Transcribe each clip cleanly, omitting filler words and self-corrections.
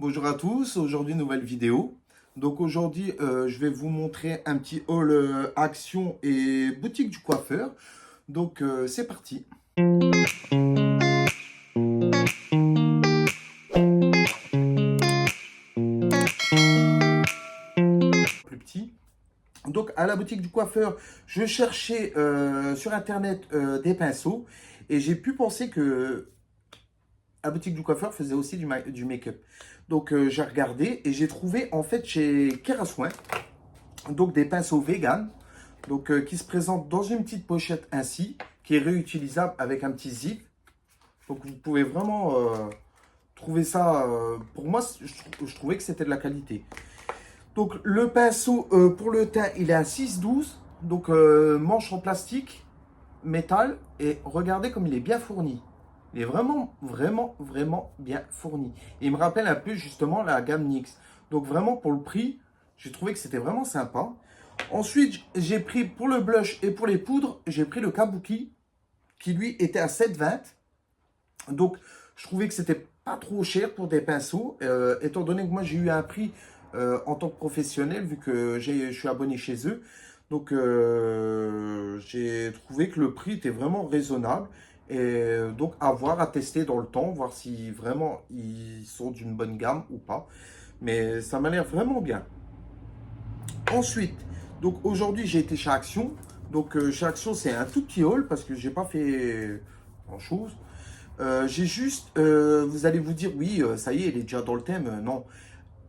Bonjour à tous, aujourd'hui nouvelle vidéo. Donc aujourd'hui je vais vous montrer un petit haul Action et boutique du coiffeur. Donc c'est parti. Plus petit. Donc à la boutique du coiffeur, je cherchais sur internet des pinceaux et j'ai pu penser que la boutique du coiffeur faisait aussi du make-up. Donc j'ai regardé et j'ai trouvé en fait chez Kerasoin donc des pinceaux vegan. Donc, qui se présente dans une petite pochette ainsi, qui est réutilisable avec un petit zip. Donc, vous pouvez vraiment trouver ça. Pour moi, je trouvais que c'était de la qualité. Donc, le pinceau pour le teint, il est à 6,12. Donc, manche en plastique, métal. Et regardez comme il est bien fourni. Il est vraiment, vraiment, vraiment bien fourni. Et il me rappelle un peu justement la gamme NYX. Donc, vraiment, pour le prix, j'ai trouvé que c'était vraiment sympa. Ensuite, j'ai pris pour le blush et pour les poudres, j'ai pris le Kabuki qui lui était à 7,20. Donc, je trouvais que c'était pas trop cher pour des pinceaux, étant donné que moi j'ai eu un prix en tant que professionnel vu que je suis abonné chez eux. Donc, j'ai trouvé que le prix était vraiment raisonnable. Et donc, à voir, à tester dans le temps, voir si vraiment ils sont d'une bonne gamme ou pas. Mais ça m'a l'air vraiment bien. Ensuite, donc aujourd'hui j'ai été chez Action. Donc chez Action c'est un tout petit haul parce que j'ai pas fait grand chose. J'ai juste, vous allez vous dire oui, ça y est, il est déjà dans le thème. Non,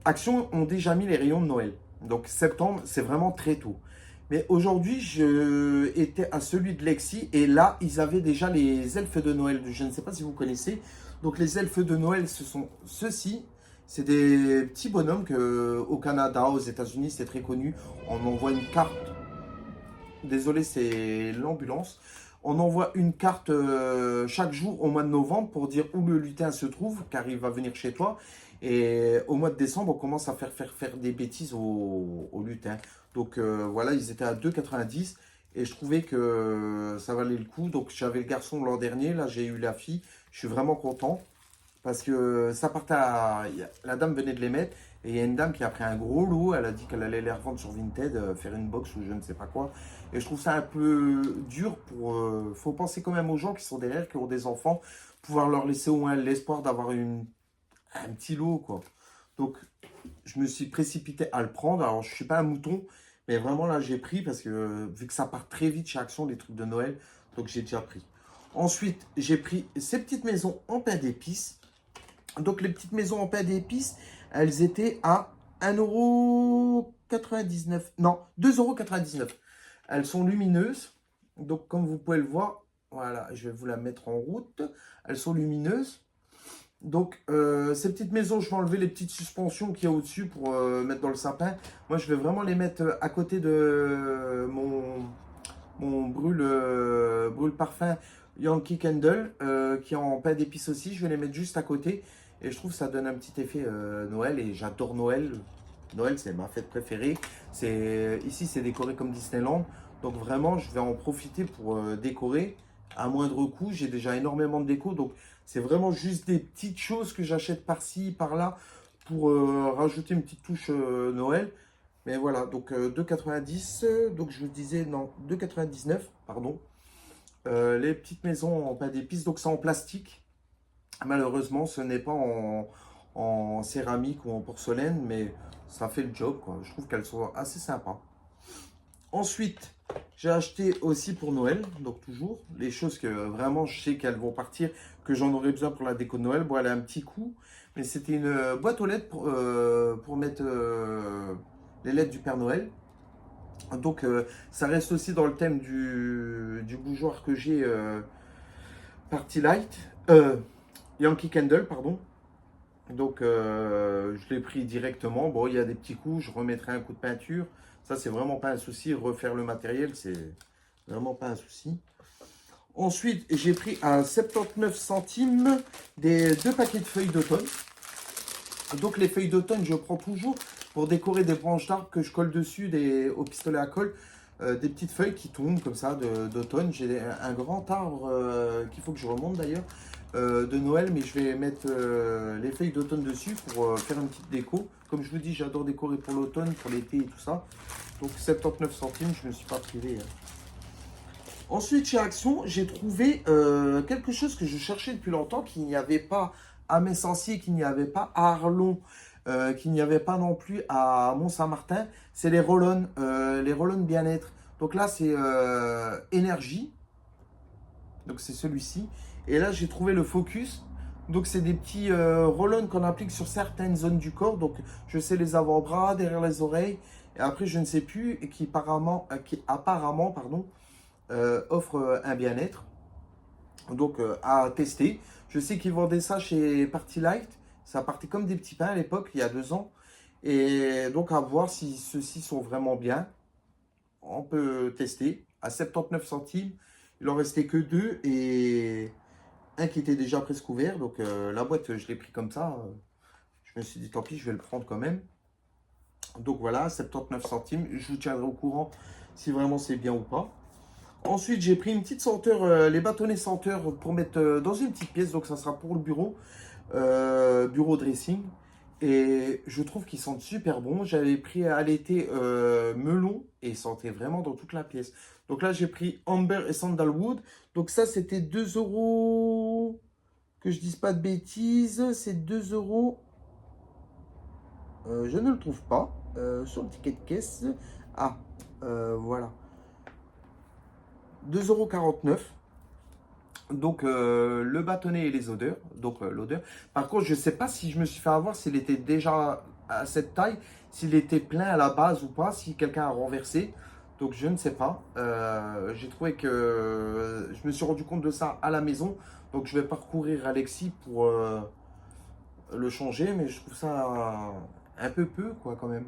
Action ont déjà mis les rayons de Noël. Donc septembre c'est vraiment très tôt. Mais aujourd'hui je étais à celui de Lexi et là ils avaient déjà les elfes de Noël. Je ne sais pas si vous connaissez. Donc les elfes de Noël ce sont ceux-ci. C'est des petits bonhommes que au Canada, aux États-Unis, c'est très connu. On envoie une carte. Désolé, c'est l'ambulance. On envoie une carte chaque jour au mois de novembre pour dire où le lutin se trouve, car il va venir chez toi. Et au mois de décembre, on commence à faire des bêtises au lutin. Donc voilà, ils étaient à 2,90 et je trouvais que ça valait le coup. Donc j'avais le garçon l'an dernier, là j'ai eu la fille. Je suis vraiment content. Parce que ça partait à... La dame venait de les mettre et il y a une dame qui a pris un gros lot. Elle a dit qu'elle allait les revendre sur Vinted, faire une box ou je ne sais pas quoi. Et je trouve ça un peu dur pour... faut penser quand même aux gens qui sont derrière, qui ont des enfants, pouvoir leur laisser au moins l'espoir d'avoir un petit lot, quoi. Donc, je me suis précipité à le prendre. Alors, je ne suis pas un mouton, mais vraiment là, j'ai pris parce que vu que ça part très vite chez Action, les trucs de Noël, donc j'ai déjà pris. Ensuite, j'ai pris ces petites maisons en pain d'épices. Donc les petites maisons en pain d'épices, elles étaient à 1,99 €. Non, 2,99 €. Elles sont lumineuses. Donc comme vous pouvez le voir, voilà, je vais vous la mettre en route. Elles sont lumineuses. Donc ces petites maisons, je vais enlever les petites suspensions qu'il y a au-dessus pour mettre dans le sapin. Moi, je vais vraiment les mettre à côté de mon brûle parfum Yankee Candle qui est en pain d'épices aussi. Je vais les mettre juste à côté et je trouve que ça donne un petit effet Noël et j'adore Noël. Noël, c'est ma fête préférée. Ici, c'est décoré comme Disneyland. Donc vraiment, je vais en profiter pour décorer à moindre coût. J'ai déjà énormément de déco. Donc c'est vraiment juste des petites choses que j'achète par-ci, par-là pour rajouter une petite touche Noël. Mais voilà, donc 2,90, donc je vous disais, non, 2,99, pardon. Les petites maisons en pain d'épices, donc c'est en plastique. Malheureusement, ce n'est pas en céramique ou en porcelaine, mais ça fait le job, quoi. Je trouve qu'elles sont assez sympas. Ensuite, j'ai acheté aussi pour Noël, donc toujours, les choses que vraiment je sais qu'elles vont partir, que j'en aurai besoin pour la déco de Noël. Bon, elle a un petit coup, mais c'était une boîte aux lettres pour mettre les lettres du Père Noël. Donc, ça reste aussi dans le thème du bougeoir que j'ai Party Light, Yankee Candle, pardon. Donc, je l'ai pris directement. Bon, il y a des petits coups, je remettrai un coup de peinture. Ça, c'est vraiment pas un souci. Refaire le matériel, c'est vraiment pas un souci. Ensuite, j'ai pris à 79 centimes des 2 paquets de feuilles d'automne. Donc, les feuilles d'automne, je prends toujours pour décorer des branches d'arbres que je colle dessus au pistolet à colle. Des petites feuilles qui tombent comme ça d'automne. J'ai un grand arbre qu'il faut que je remonte d'ailleurs. de Noël, mais je vais mettre les feuilles d'automne dessus pour faire une petite déco. Comme je vous dis, j'adore décorer pour l'automne, pour l'été et tout ça. Donc 79 centimes, je ne me suis pas privé, hein. Ensuite, chez Action, j'ai trouvé quelque chose que je cherchais depuis longtemps, qu'il n'y avait pas à Messancy, qu'il n'y avait pas à Arlon, qu'il n'y avait pas non plus à Mont-Saint-Martin. C'est les roll bien-être. Donc là, c'est énergie. Donc c'est celui-ci. Et là, j'ai trouvé le Focus. Donc c'est des petits roll qu'on applique sur certaines zones du corps. Donc je sais les avant-bras, derrière les oreilles. Et après, je ne sais plus, et qui apparemment pardon, offre un bien-être. Donc à tester. Je sais qu'ils vendaient ça chez Party Light. Ça partait comme des petits pains à l'époque, il y a 2 ans. Et donc à voir si ceux-ci sont vraiment bien. On peut tester. À 79 centimes, il en restait que 2 et un qui était déjà presque ouvert. Donc la boîte, je l'ai pris comme ça. Je me suis dit tant pis, je vais le prendre quand même. Donc voilà, 79 centimes. Je vous tiendrai au courant si vraiment c'est bien ou pas. Ensuite, j'ai pris une petite senteur, les bâtonnets senteurs pour mettre dans une petite pièce. Donc, ça sera pour le bureau, bureau dressing. Et je trouve qu'ils sentent super bon. J'avais pris à l'été melon et ils sentaient vraiment dans toute la pièce. Donc là, j'ai pris Amber et Sandalwood. Donc ça, c'était 2 euros. Que je dise pas de bêtises, c'est 2 euros. Je ne le trouve pas sur le ticket de caisse. Ah, voilà. 2,49 €. Donc le bâtonnet et les odeurs, donc l'odeur. Par contre, je ne sais pas si je me suis fait avoir, s'il était déjà à cette taille, s'il était plein à la base ou pas, si quelqu'un a renversé. Donc je ne sais pas. J'ai trouvé que je me suis rendu compte de ça à la maison. Donc je vais parcourir Alexis pour le changer, mais je trouve ça un peu quoi quand même.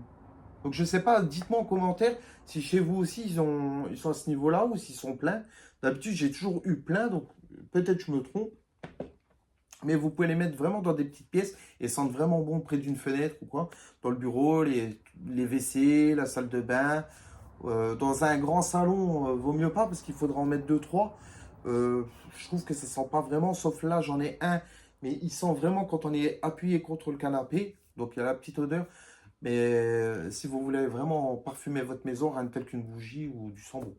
Donc je sais pas, dites-moi en commentaire si chez vous aussi ils sont à ce niveau-là ou s'ils sont pleins. D'habitude j'ai toujours eu plein, donc peut-être je me trompe. Mais vous pouvez les mettre vraiment dans des petites pièces et sentent vraiment bon près d'une fenêtre ou quoi. Dans le bureau, les WC, la salle de bain. Dans un grand salon, vaut mieux pas parce qu'il faudra en mettre deux, trois. Je trouve que ça sent pas vraiment, sauf là j'en ai un. Mais il sent vraiment quand on est appuyé contre le canapé. Donc il y a la petite odeur. Mais si vous voulez vraiment parfumer votre maison, rien de tel qu'une bougie ou du sambo.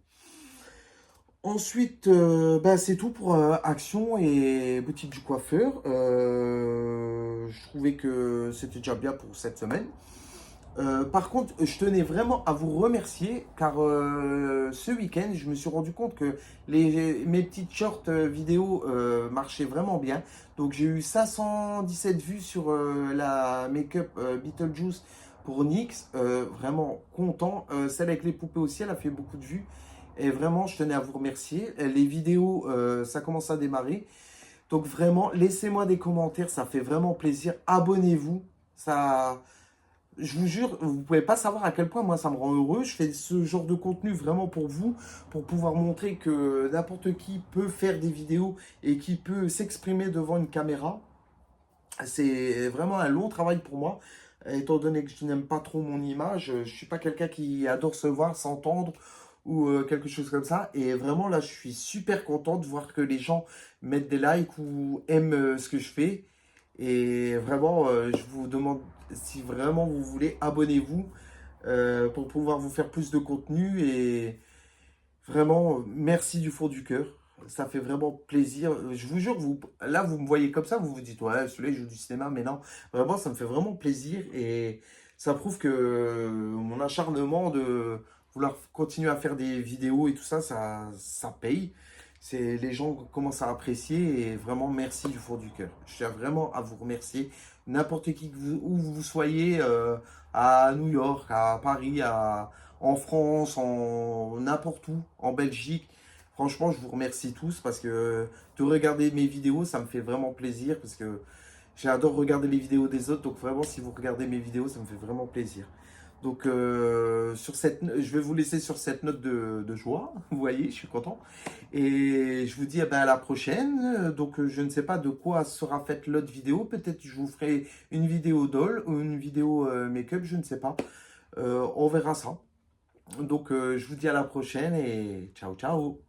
Ensuite, bah, c'est tout pour Action et boutique du coiffeur. Je trouvais que c'était déjà bien pour cette semaine. Par contre, je tenais vraiment à vous remercier car ce week-end, je me suis rendu compte que mes petites shorts vidéo marchaient vraiment bien. Donc, j'ai eu 517 vues sur la make-up Beetlejuice pour NYX. Vraiment content. Celle avec les poupées aussi, elle a fait beaucoup de vues. Et vraiment, je tenais à vous remercier. Les vidéos, ça commence à démarrer. Donc, vraiment, laissez-moi des commentaires. Ça fait vraiment plaisir. Abonnez-vous. Ça. Je vous jure, vous ne pouvez pas savoir à quel point moi ça me rend heureux. Je fais ce genre de contenu vraiment pour vous, pour pouvoir montrer que n'importe qui peut faire des vidéos et qui peut s'exprimer devant une caméra. C'est vraiment un long travail pour moi, étant donné que je n'aime pas trop mon image. Je ne suis pas quelqu'un qui adore se voir, s'entendre ou quelque chose comme ça. Et vraiment là, je suis super content de voir que les gens mettent des likes ou aiment ce que je fais. Et vraiment, je vous demande si vraiment vous voulez, abonnez-vous pour pouvoir vous faire plus de contenu. Et vraiment, merci du fond du cœur. Ça fait vraiment plaisir. Je vous jure, là, vous me voyez comme ça, vous vous dites, ouais, celui-là, il joue du cinéma. Mais non, vraiment, ça me fait vraiment plaisir. Et ça prouve que mon acharnement de vouloir continuer à faire des vidéos et tout ça, ça paye. Les gens commencent à apprécier et vraiment merci du fond du cœur. Je tiens vraiment à vous remercier. N'importe qui où vous soyez, à New York, à Paris, en France, n'importe où, en Belgique. Franchement, je vous remercie tous parce que de regarder mes vidéos, ça me fait vraiment plaisir parce que j'adore regarder les vidéos des autres. Donc vraiment, si vous regardez mes vidéos, ça me fait vraiment plaisir. Donc, je vais vous laisser sur cette note de joie. Vous voyez, je suis content. Et je vous dis à la prochaine. Donc, je ne sais pas de quoi sera faite l'autre vidéo. Peut-être que je vous ferai une vidéo doll ou une vidéo make-up, je ne sais pas. On verra ça. Donc, je vous dis à la prochaine et ciao, ciao.